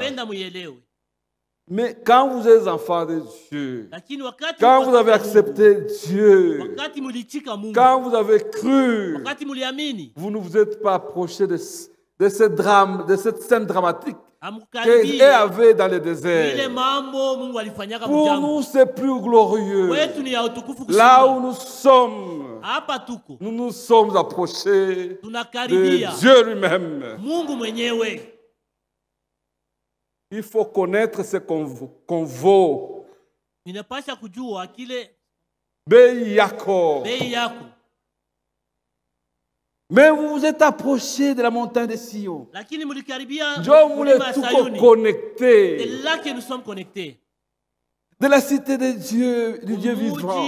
Mais quand vous êtes enfant de Dieu, quand vous avez accepté Dieu, quand vous avez cru, vous ne vous êtes pas approché de ce drame, de cette scène dramatique qu'il avait dans le désert. Pour nous, c'est plus glorieux. Là où nous sommes, nous nous sommes approchés de Dieu lui-même. Il faut connaître ce qu'on vaut. Beyako. Mais vous vous êtes approché de la montagne de Sion. Dieu voulait tout connecter. C'est là que nous sommes connectés. De la cité de Dieu, du Dieu vivant.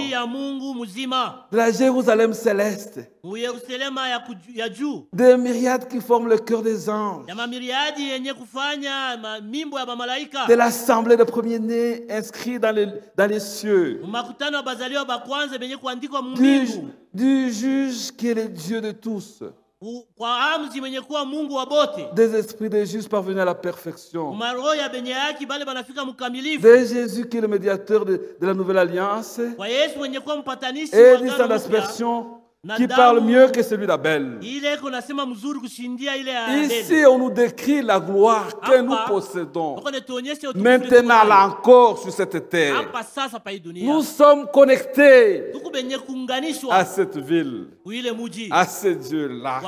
De la Jérusalem céleste. Des myriades qui forment le cœur des anges. De l'assemblée de premiers-nés inscrits dans les cieux. Du juge qui est le Dieu de tous. Des esprits des justes parvenus à la perfection. De Jésus qui est le médiateur de la nouvelle alliance. Et du sang d'aspersion qui parle mieux que celui d'Abel. Ici, on nous décrit la gloire que nous possédons. Maintenant, là encore, sur cette terre, nous sommes connectés à cette ville, à ce Dieu-là.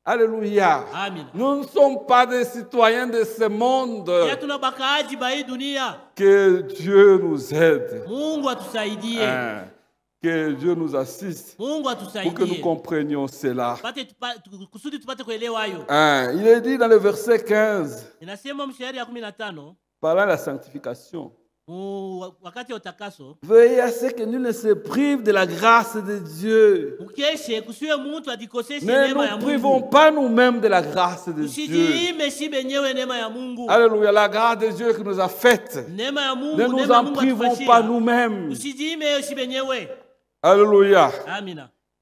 Alléluia. Amen. Nous ne sommes pas des citoyens de ce monde. Que Dieu nous aide. Que Dieu nous assiste pour que nous comprenions cela. Il est dit dans le verset 15, parlant de la sanctification. Veillez à ce que nul ne se prive de la grâce de Dieu. Ne nous privons pas nous-mêmes de la grâce de Dieu. Alléluia, la grâce de Dieu qui nous a faite. Ne nous en privons pas nous-mêmes. Alléluia.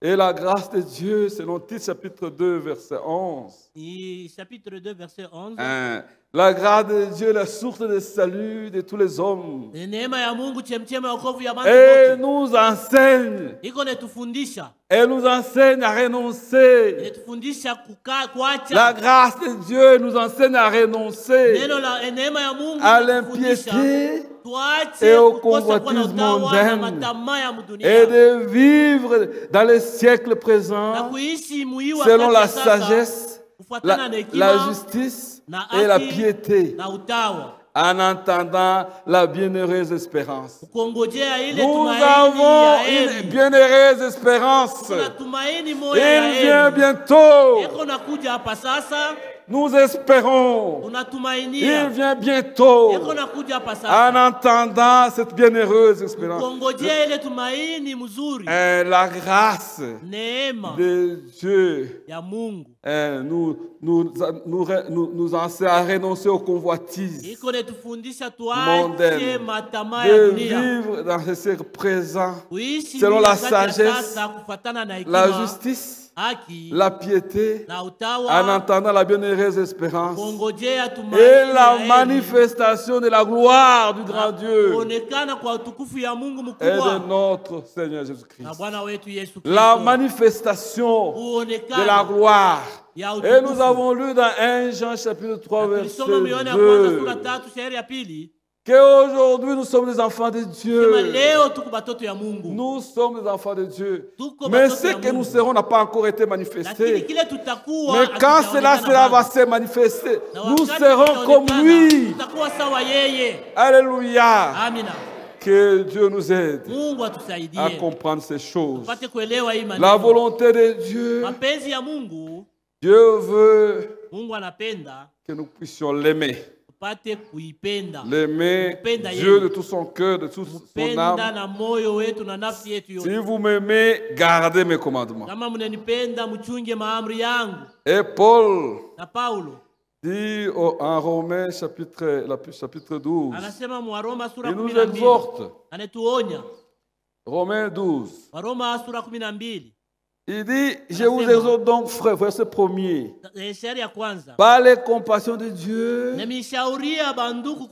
Et la grâce de Dieu, selon Tite chapitre 2, verset 11. Chapitre 2, verset 11. La grâce de Dieu, la source de salut de tous les hommes. Et nous enseigne. Elle nous enseigne à renoncer. La grâce de Dieu nous enseigne à renoncer à l'impiété et au convoitisme mondain et de vivre dans les siècles présents selon la sagesse, la justice et la piété, en entendant la bienheureuse espérance. Nous avons une bienheureuse espérance. Il vient bientôt. Nous espérons. Il vient bientôt. En entendant cette bienheureuse espérance. La grâce de Dieu nous enseigne à renoncer aux convoitises mondaines, de vivre dans ce siècle présent selon la sagesse, la justice, la piété, en entendant la bienheureuse espérance et la manifestation de la gloire du grand Dieu et de notre Seigneur Jésus-Christ. La manifestation de la gloire. Et nous avons lu dans 1 Jean chapitre 3 verset 2 qu'aujourd'hui nous sommes des enfants de Dieu. Nous sommes des enfants de Dieu. Mais ce que nous serons n'a pas encore été manifesté. Mais quand cela va se manifester, nous serons comme lui. Alléluia. Que Dieu nous aide à comprendre ces choses. La volonté de Dieu, Dieu veut que nous puissions l'aimer. L'aimer, Dieu de tout son cœur, de toute son âme. Si vous m'aimez, gardez mes commandements. Et Paul dit en Romains chapitre 12, il nous exhorte. Romains 12. Il dit, je vous exhorte donc, frère, verset 1er, par les compassions de Dieu,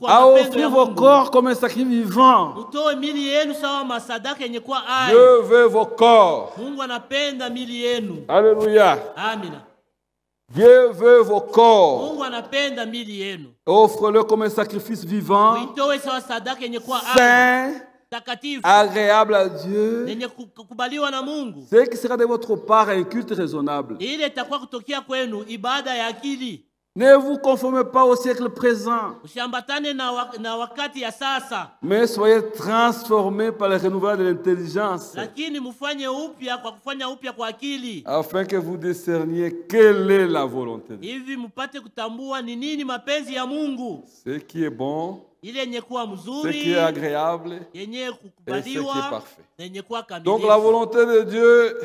à offrir vos corps comme un sacrifice vivant. Dieu veut vos corps. Alléluia. Dieu veut vos corps. Offre-le comme un sacrifice vivant, saint, agréable à Dieu, ce qui sera de votre part un culte raisonnable. Ne vous conformez pas au siècle présent, mais soyez transformés par le renouvellement de l'intelligence, afin que vous discerniez quelle est la volonté de Dieu. Ce qui est bon, ce qui est agréable et ce qui est parfait. Donc la volonté de Dieu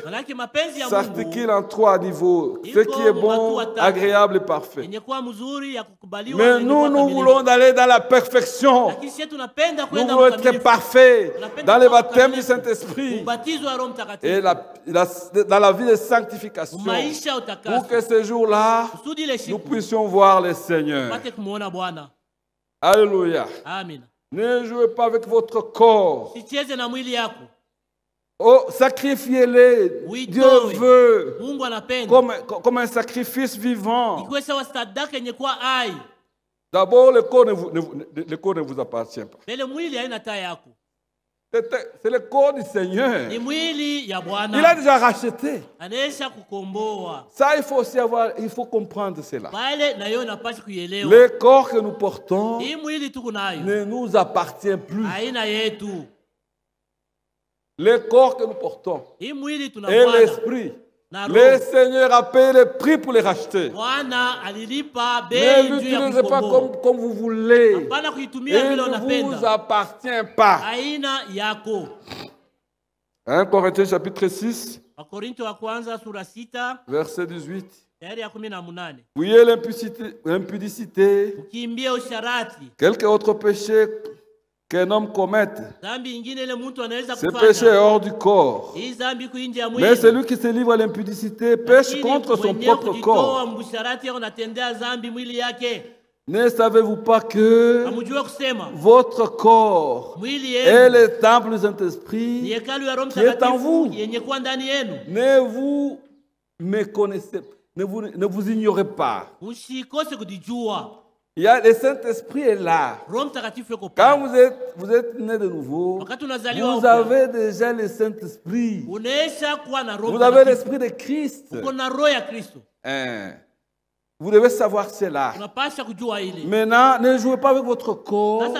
s'articule en 3 niveaux. Ce qui est bon, agréable et parfait. Mais nous voulons aller dans la perfection. Nous voulons être parfaits dans le baptême du Saint-Esprit et dans la vie de sanctification, pour que ce jour-là, nous puissions voir le Seigneur. Alléluia. Amen. Ne jouez pas avec votre corps. Oh, sacrifiez-les. Dieu veut comme un sacrifice vivant. D'abord, le corps ne vous appartient pas. C'est le corps du Seigneur. Il a déjà racheté. Ça, il faut aussi avoir, il faut comprendre cela. Le corps que nous portons ne nous appartient plus. Le corps que nous portons et l'esprit. Le Seigneur a payé le prix pour les racheter. Ne l'utilisez pas comme vous voulez. Il ne vous appartient pas. 1 Corinthiens chapitre 6, verset 18. Fuyez l'impudicité, quelque autre péché qu'un homme commette. Ce péché est hors du corps. Mais celui qui se livre à l'impudicité pêche contre son propre corps. Ne savez-vous pas que votre corps est le temple du Saint-Esprit qui est en vous? Ne vous méconnaissez, ne vous ignorez pas. Il y a le Saint-Esprit est là. Quand vous êtes né de nouveau, vous avez déjà le Saint-Esprit. Vous avez l'Esprit de Christ. Vous devez savoir cela. Maintenant, ne jouez pas avec votre corps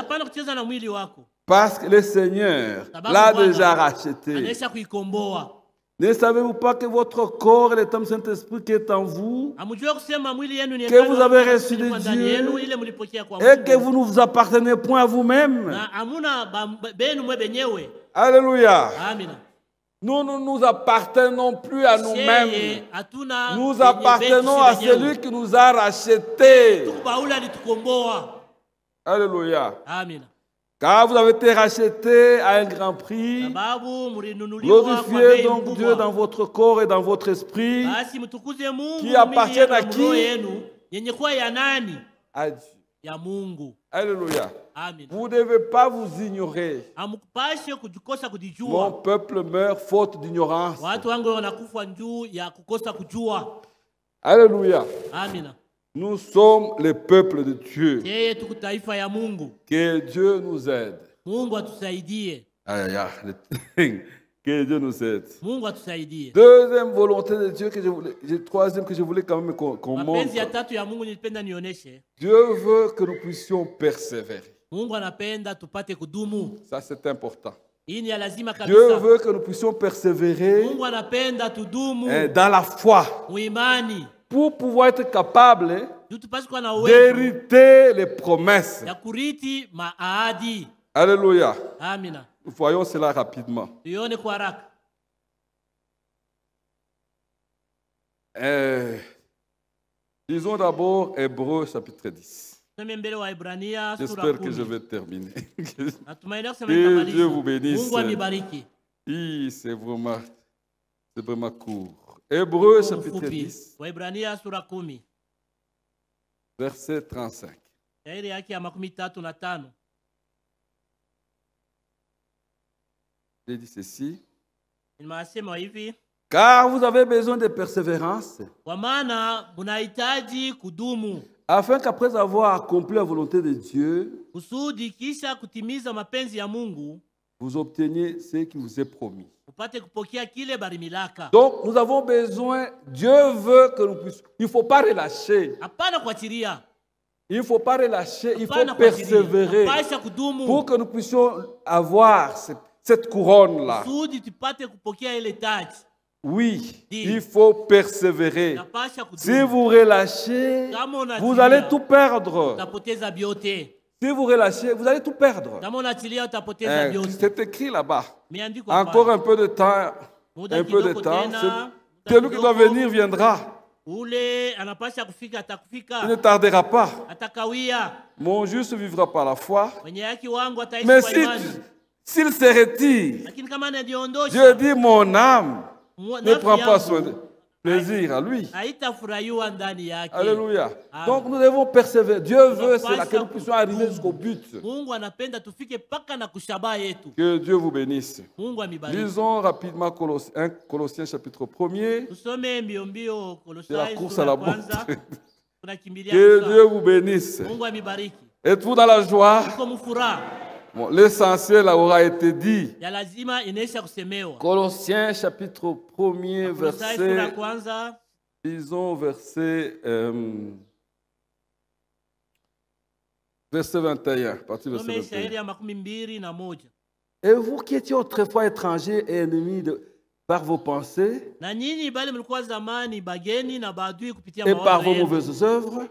parce que le Seigneur l'a déjà racheté. Ne savez-vous pas que votre corps est le temple du Saint-Esprit qui est en vous, que vous avez reçu de Dieu et que vous ne vous appartenez point à vous-même? Alléluia. Nous ne nous appartenons plus à nous-mêmes. Nous appartenons à celui qui nous a rachetés. Alléluia. Car vous avez été rachetés à un grand prix. Glorifiez donc Dieu dans votre corps et dans votre esprit, qui appartiennent à qui? À Dieu. Alléluia. Vous ne devez pas vous ignorer. Mon peuple meurt faute d'ignorance. Alléluia. Nous sommes le peuple de Dieu. Que Dieu nous aide. Que Dieu nous aide. Deuxième volonté de Dieu, troisième que je voulais quand même qu'on montre. Dieu veut que nous puissions persévérer. Ça, c'est important. Dieu veut que nous puissions persévérer dans la foi pour pouvoir être capables d'hériter les promesses. Alléluia. Voyons cela rapidement. Disons d'abord Hébreux chapitre 10. J'espère que je vais terminer. Que Dieu vous bénisse. C'est vraiment court. Hébreux chapitre 10, verset 35. Il dit ceci. Car vous avez besoin de persévérance, afin qu'après avoir accompli la volonté de Dieu, vous obteniez ce qui vous est promis. Donc nous avons besoin, Dieu veut que nous puissions, il ne faut pas relâcher. Il ne faut pas relâcher, il faut persévérer pour que nous puissions avoir cette couronne-là. Oui, il faut persévérer. Si vous relâchez, vous allez tout perdre. Si vous relâchez, vous allez tout perdre. C'est écrit là-bas. Encore un peu de temps. Un peu de temps. Celui qui doit venir viendra. Il ne tardera pas. Mon juste vivra par la foi. Mais s'il se retire, Dieu dit, mon âme ne prend pas soin de plaisir à lui. Alléluia. Donc nous devons persévérer. Dieu veut cela, que nous puissions arriver jusqu'au but. Que Dieu vous bénisse. Lisons rapidement Colossiens chapitre 1er. C'est la course à la montre. Que Dieu vous bénisse. Êtes-vous dans la joie? Bon, l'essentiel aura été dit. Ya lazima inaisha kusemewa. Colossiens chapitre 1er verset, disons verset 21, partie verset 21. Et vous qui étiez autrefois étrangers et ennemis par vos pensées et par vos mauvaises œuvres,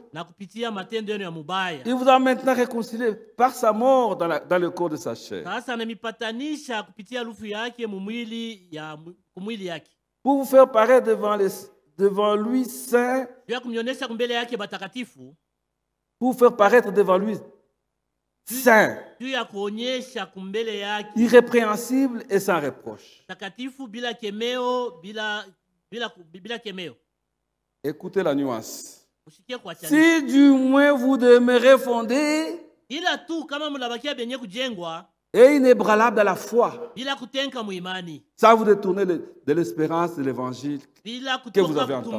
il vous a maintenant réconcilié par sa mort dans le corps de sa chair, pour vous faire paraître devant lui saint, pour vous faire paraître devant lui saint, irrépréhensible et sans reproche. Écoutez la nuance. Si du moins vous demeurez fondés et inébranlable à la foi, ça vous détourner de l'espérance de l'évangile que vous avez entendu.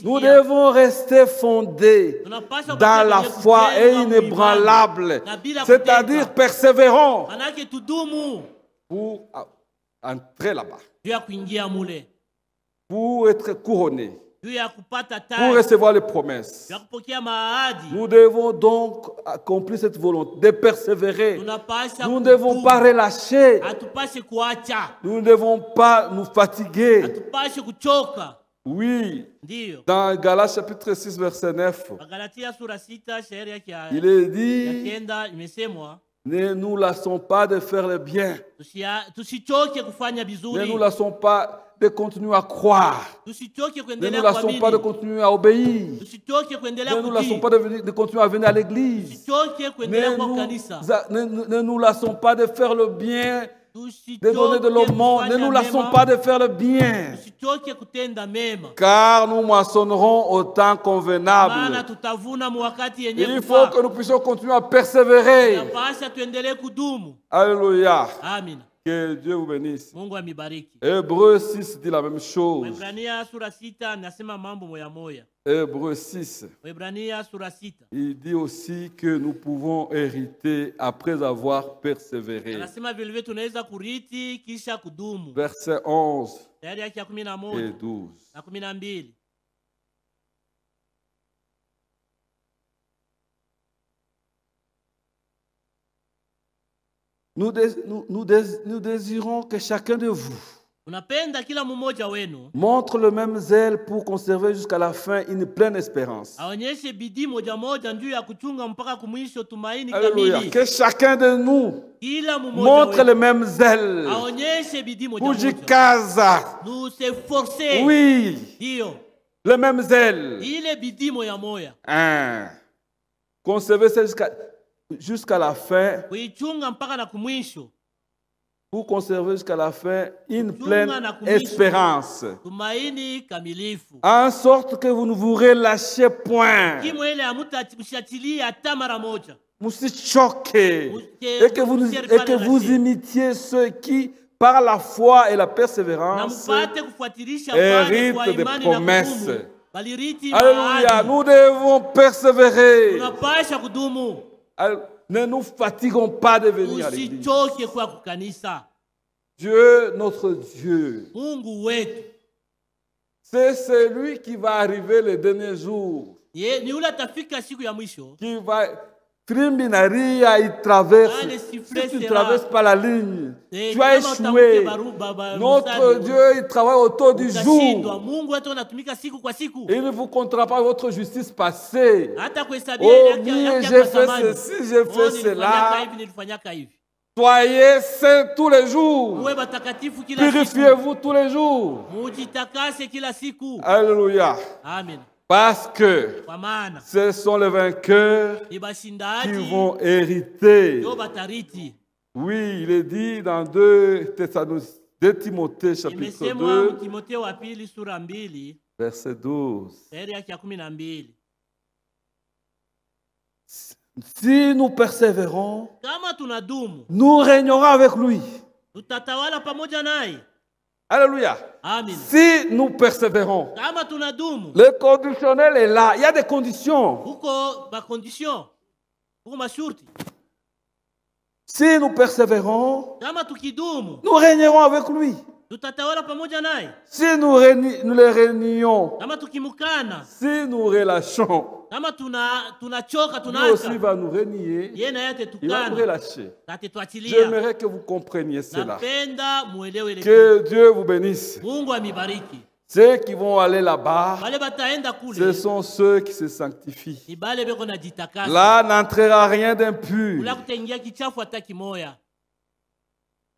Nous devons rester fondés dans la foi et inébranlables, c'est-à-dire persévérants pour entrer là-bas, pour être couronnés, pour recevoir les promesses. Nous devons donc accomplir cette volonté de persévérer. Nous ne devons pas relâcher. Nous ne devons pas nous fatiguer. Oui. Dans Galates chapitre 6 verset 9, il est dit: ne nous lassons pas de faire le bien. Ne nous lassons pas de continuer à croire. Ne nous lassons pas de continuer à obéir. Ne nous lassons pas de continuer à venir à l'église. Ne nous lassons pas de faire le bien, de donner de l'aumône. Ne nous lassons pas de faire le bien, car nous moissonnerons au temps convenable. Il faut que nous puissions continuer à persévérer. Alléluia. Amen. Que Dieu vous bénisse. Hébreux 6 dit la même chose. Hébreux 6. Il dit aussi que nous pouvons hériter après avoir persévéré. Versets 11 et 12. Nous désirons que chacun de vous montre le même zèle pour conserver jusqu'à la fin une pleine espérance. Alléluia. Que chacun de nous montre le même zèle pour Jikaza. Oui, le même zèle. Conserver ça jusqu'à la fin, pour conserver jusqu'à la fin une pleine espérance, en sorte que vous ne vous relâchez point, vous choquez, et que vous imitiez ceux qui, par la foi et la persévérance, héritent des promesses. Alléluia, nous devons persévérer. Ne nous fatiguons pas de venir à l'église. Dieu, notre Dieu, c'est celui qui va arriver les derniers jours, qui va Trimbinaria, il traverse. Si tu ne traverses pas la ligne, tu as échoué. Notre Dieu, il travaille autour du jour. Il ne vous comptera pas votre justice passée. Oh, j'ai fait ceci, j'ai fait cela. Soyez saints tous les jours. Purifiez-vous tous les jours. Alléluia. Amen. Parce que ce sont les vainqueurs qui vont hériter. Oui, il est dit dans 2 Timothée chapitre 2, verset 12. Si nous persévérons, nous régnerons avec lui. Alléluia. Amen. Si nous persévérons, le conditionnel est là. Il y a des conditions. Si nous persévérons, nous régnerons avec lui. Si nous les régnons, si nous relâchons, lui aussi va nous régner, il va nous relâcher. J'aimerais que vous compreniez cela. Que Dieu vous bénisse. Ceux qui vont aller là-bas, ce sont ceux qui se sanctifient. Là n'entrera rien d'impur.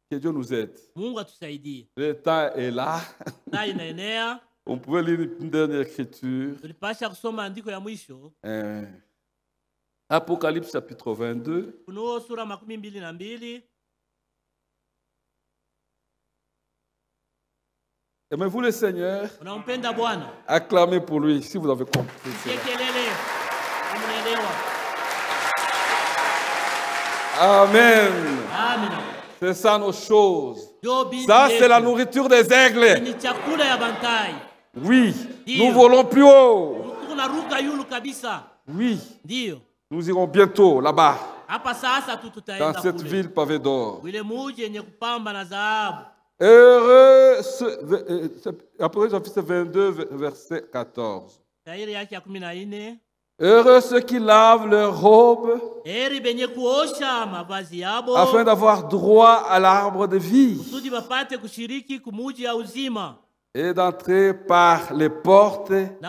Que Dieu nous aide. Le temps est là. On pouvait lire une dernière écriture. Apocalypse chapitre 22. Aimez-vous le Seigneur? Acclamez pour lui si vous avez compris cela. Amen. C'est ça nos choses. Ça, c'est la nourriture des aigles. Oui, nous volons plus haut. Oui, nous irons bientôt là-bas, dans cette ville pavée d'or. Heureux, après chapitre 22, verset 14. Heureux ceux qui lavent leurs robes afin d'avoir droit à l'arbre de vie et d'entrer par les portes dans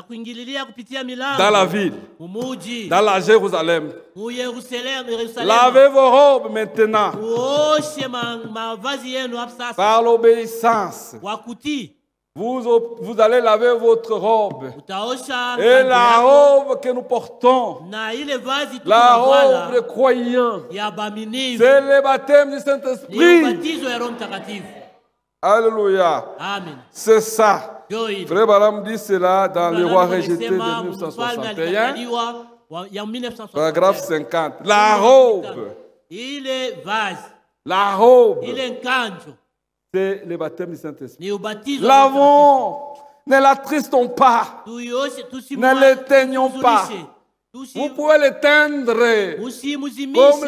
la ville, dans la Jérusalem. Lavez vos robes maintenant par l'obéissance. Vous allez laver votre robe. Et la robe que nous portons, la robe des croyants, c'est le baptême du Saint-Esprit. Alléluia. C'est ça. Frère Balam dit cela dans Le Roi rejeté de 1961, paragraphe 50. La robe. La robe. C'est le baptême du Saint-Esprit. Lavons, ne l'attristons pas, ne l'éteignons pas. Vous pouvez l'éteindre comme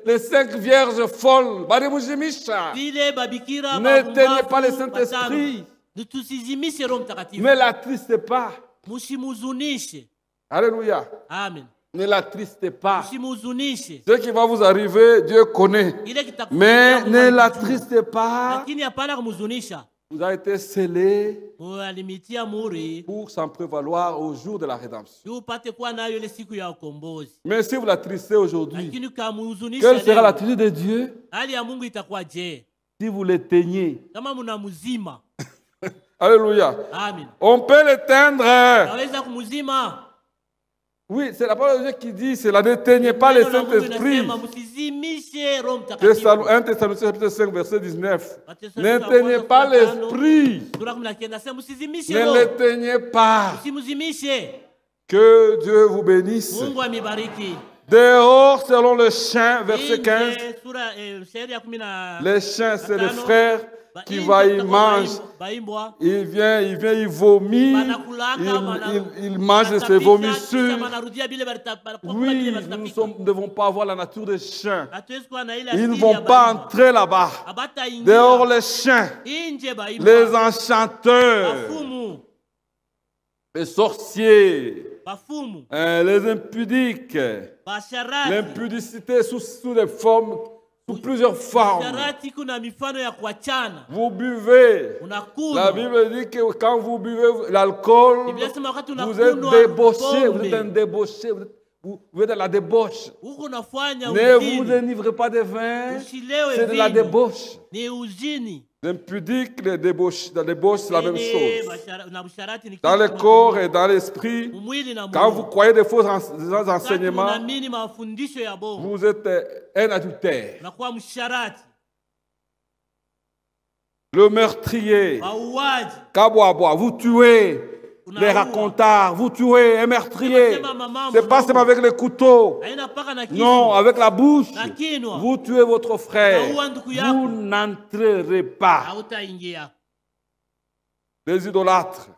les 5 vierges folles. N'éteignez pas le Saint-Esprit. Ne l'attristez pas. Alléluia. Amen. Ne l'attristez pas. Ce qui va vous arriver, Dieu connaît. Mais ne l'attristez pas. Vous avez été scellé pour s'en prévaloir au jour de la rédemption. Mais si vous l'attristez aujourd'hui, quelle sera l'attitude de Dieu si vous l'éteignez? Alléluia. On peut l'éteindre. Oui, c'est la parole de Dieu qui dit, c'est la n'éteignez pas le Saint-Esprit. 1 Thessaloniciens chapitre 5, verset 19. N'éteignez pas l'Esprit. Ne l'éteignez pas. Que Dieu vous bénisse. Dehors, selon le chant, verset 15. Les chants, c'est les frères qui va, il mange, il vient, il vomit, il mange de ses vomissures. Oui, nous ne devons pas avoir la nature des chiens. Ils ne vont pas entrer là-bas. Dehors les chiens, les enchanteurs, les sorciers, les impudiques, l'impudicité sous des formes, sous plusieurs formes. Vous buvez. La Bible dit que quand vous buvez l'alcool, vous êtes débauché, vous êtes un débauché, vous êtes dans la débauche. Ne vous enivrez pas de vin, c'est de la débauche. L'impudique, la débauche, c'est la même chose. Dans le corps et dans l'esprit, quand vous croyez des faux enseignements, vous êtes un adultère. Le meurtrier, Kabouaboua, vous tuez. Les racontards, vous tuez un meurtrier. Ce n'est pas seulement avec les couteaux. Non, avec la bouche. Vous tuez votre frère. Vous n'entrerez pas. Les idolâtres,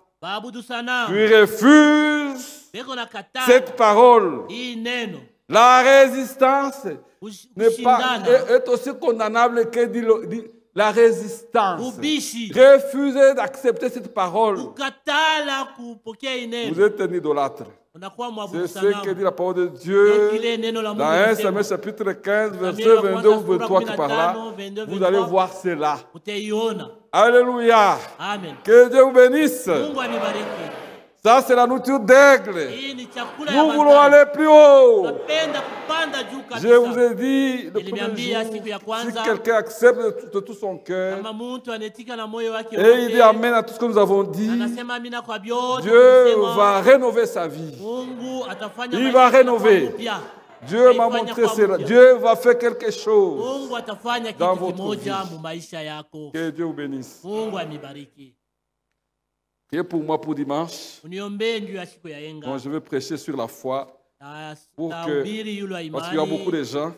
qui refusent cette parole. La résistance est aussi condamnable que dit la résistance. Refusez d'accepter cette parole. Vous êtes un idolâtre. C'est ce que dit la parole de Dieu dans 1 Samuel chapitre 15, verset 22 ou 23 qui par là. Vous allez voir cela. Alléluia. Amen. Que Dieu vous bénisse. Ça, c'est la nourriture d'aigle. Nous voulons aller plus haut. Je vous ai dit, le premier jour, si quelqu'un accepte de tout son cœur, et il dit amen à tout ce que nous avons dit, Dieu va rénover sa vie. Il va rénover. Dieu m'a montré cela. Dieu va faire quelque chose dans votre vie. Que Dieu vous bénisse. Et pour moi, pour dimanche, bon, je vais prêcher sur la foi. Parce qu'il y a beaucoup de gens